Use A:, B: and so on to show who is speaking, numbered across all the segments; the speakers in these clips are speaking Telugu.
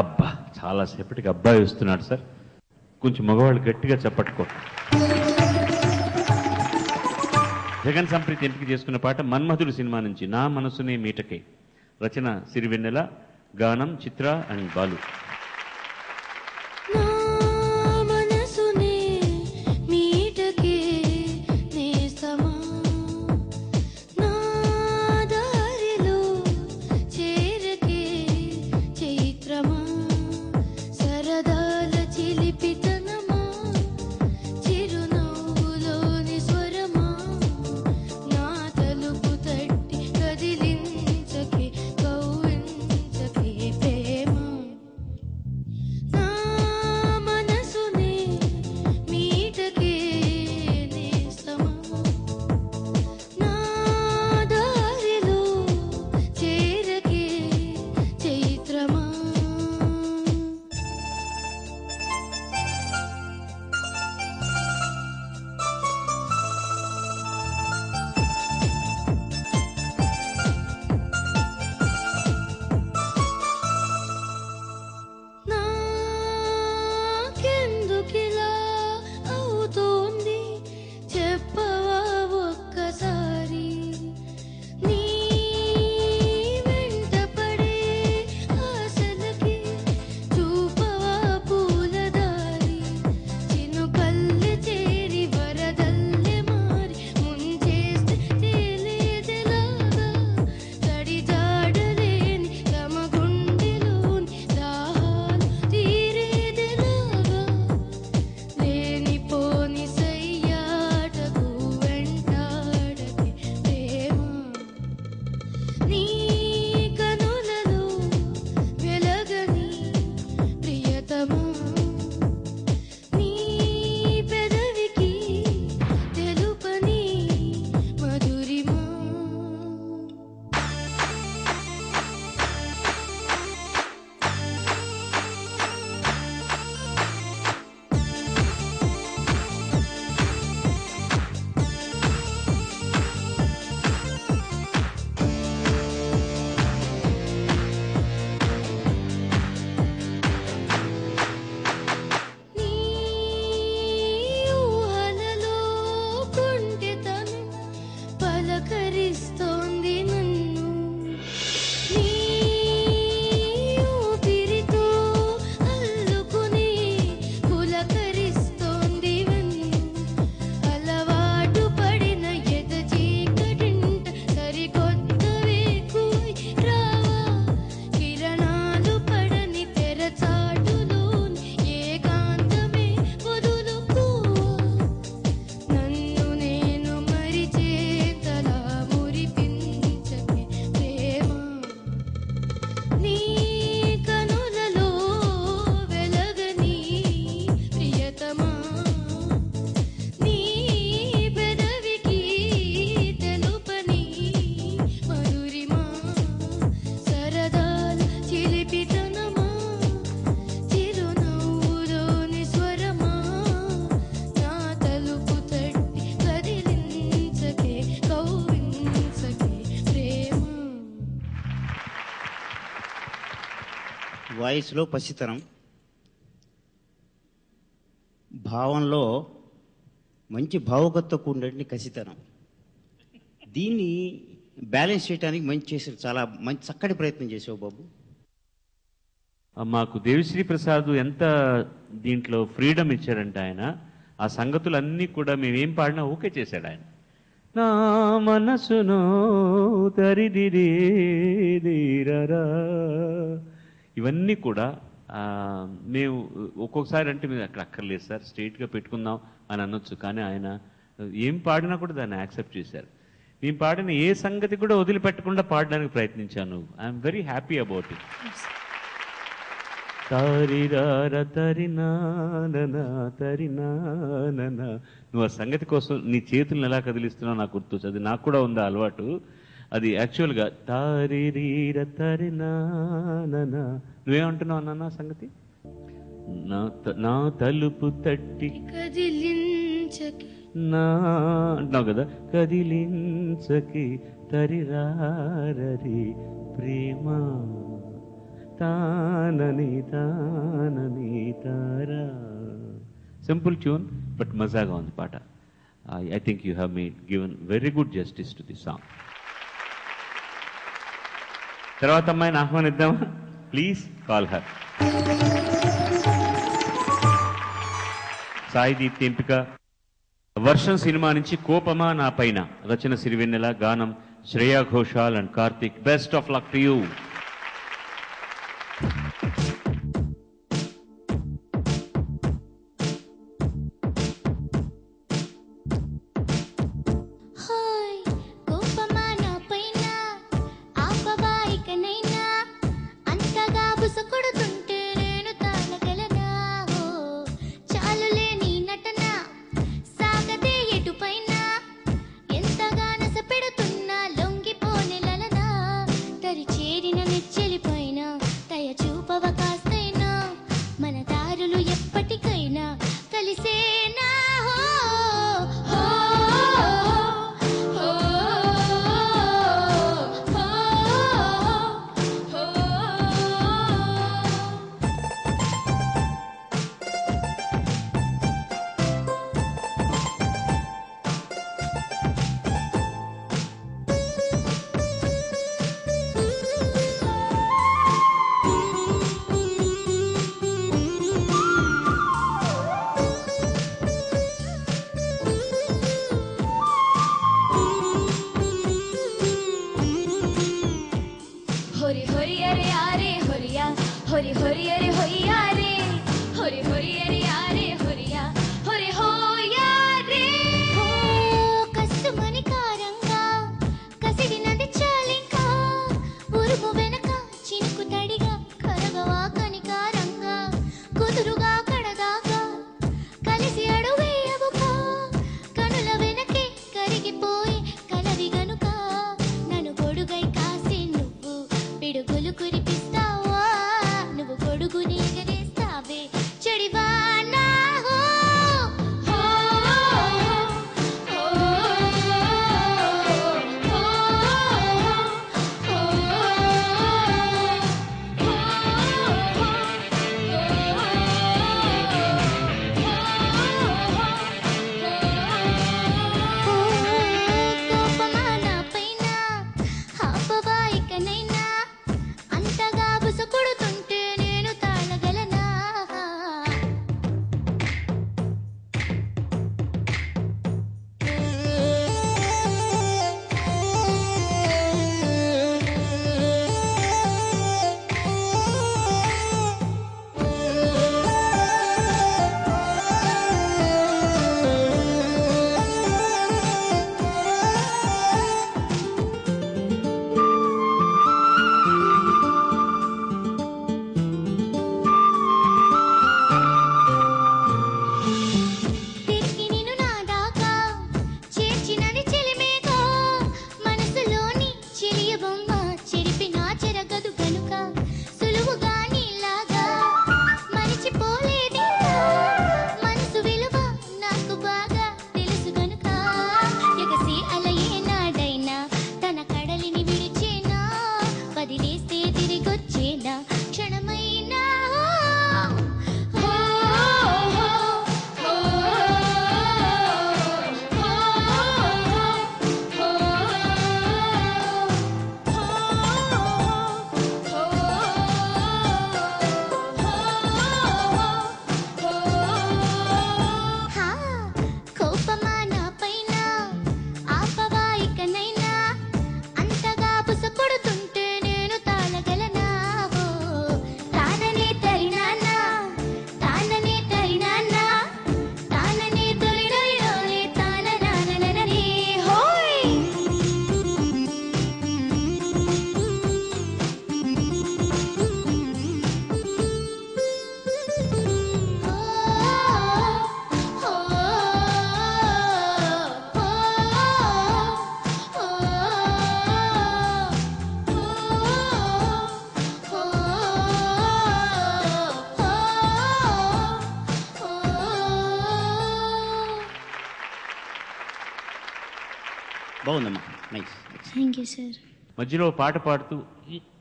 A: అబ్బా, చాలాసేపటికి అబ్బాయి వస్తున్నాడు సార్. కొంచెం మగవాళ్ళు గట్టిగా చెప్పట్టుకో. జగన్ సంప్రీతి ఎంపిక చేసుకున్న పాట మన్మధుడు సినిమా నుంచి నా మనసునే మీటకే. రచన సిరివెన్నెల, గానం చిత్ర అండ్ బాలు.
B: వాయిస్లో పసితనం, భావంలో మంచి భావుకత్వం కూడినటువంటి కసితనం. దీన్ని బ్యాలెన్స్ చేయడానికి మంచి చేశారు, చాలా మంచి చక్కటి ప్రయత్నం చేసావు బాబు.
A: మాకు దేవిశ్రీ ప్రసాద్ ఎంత దీంట్లో ఫ్రీడమ్ ఇచ్చారంటే ఆయన ఆ సంగతులన్నీ కూడా మేమేం పాడినా ఓకే చేశాడు ఆయన. నా మనసును తరిదిరేదిరరా, ఇవన్నీ కూడా మేము ఒక్కొక్కసారి అంటే మేము అక్కడ అక్కర్లేదు సార్, స్ట్రైట్గా పెట్టుకుందాం అని అనొచ్చు, కానీ ఆయన ఏం పాడినా కూడా దాన్ని యాక్సెప్ట్ చేశారు. మేము పాడిన ఏ సంగతి కూడా వదిలిపెట్టకుండా పాడడానికి ప్రయత్నించాను. I'm very happy about it. తరిరార తరినానన తరినానన, నువ్వు ఆ సంగతి కోసం నీ చేతులను ఎలా కదిలిస్తున్నావు నాకు గుర్తు, అది నాకు కూడా ఉంది అలవాటు. అది యాక్చువల్గా తారిరీర తరినానన. నువ్వేమంటున్నావు అన్న సంగతి? నా తలుపు తట్టి నా అంటున్నావు కదా, కదిలించకి తరిరారరి ప్రేమ తానని తానని తారా. సింపుల్ ట్యూన్ బట్ మజాగా ఉంది పాట. I think you have made given very good justice to the song. తర్వాత అమ్మాయిని ఆహ్వానిద్దామా? Please call her. Sai Deepti ఎంపిక వర్షం సినిమా నుంచి కోపమా నా పైన, రచన సిరివెన్నెల, గానం Shreya Ghoshal and Karthik. Best of luck to you.
B: బాగుందమ్మా, నైస్.
C: Thank you sir.
A: మధ్యలో పాట పాడుతూ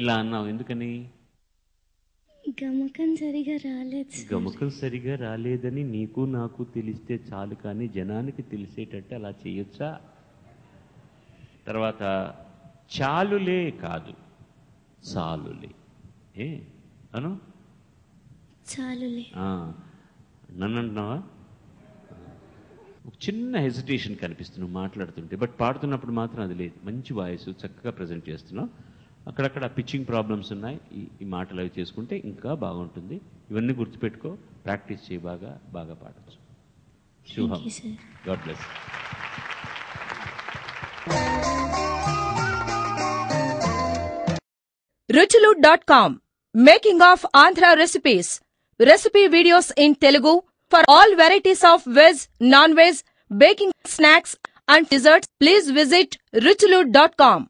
A: ఇలా అన్నావు ఎందుకని?
C: గమకం సరిగా రాలేదు సార్.
A: గమకం సరిగా రాలేదని నీకు నాకు తెలిస్తే చాలు, కానీ జనానికి తెలిసేటట్టు అలా చేయొచ్చా? తర్వాత చాలులే కాదు, చాలులే. అను
C: చాలులే.
A: నన్ను అంటున్నావా? ఒక చిన్న హెసిటేషన్ కనిపిస్తుంది మాట్లాడుతుంటే, బట్ పాడుతున్నప్పుడు మాత్రం అది లేదు. మంచి వాయిస్, చక్కగా ప్రజెంట్ చేస్తున్నావు. అక్కడక్కడ పిచ్చింగ్ ప్రాబ్లమ్స్ ఉన్నాయి. ఈ మాటలు అవి చేసుకుంటే ఇంకా బాగుంటుంది. ఇవన్నీ గుర్తుపెట్టుకో, ప్రాక్టీస్ చేయి, బాగా బాగా పాడచ్చు. శుభం. God bless.
D: ruchulu.com, making of Andhra recipes. Recipe videos in Telugu for all varieties of veg, non-veg, baking snacks and desserts. Please visit ruchulu.com.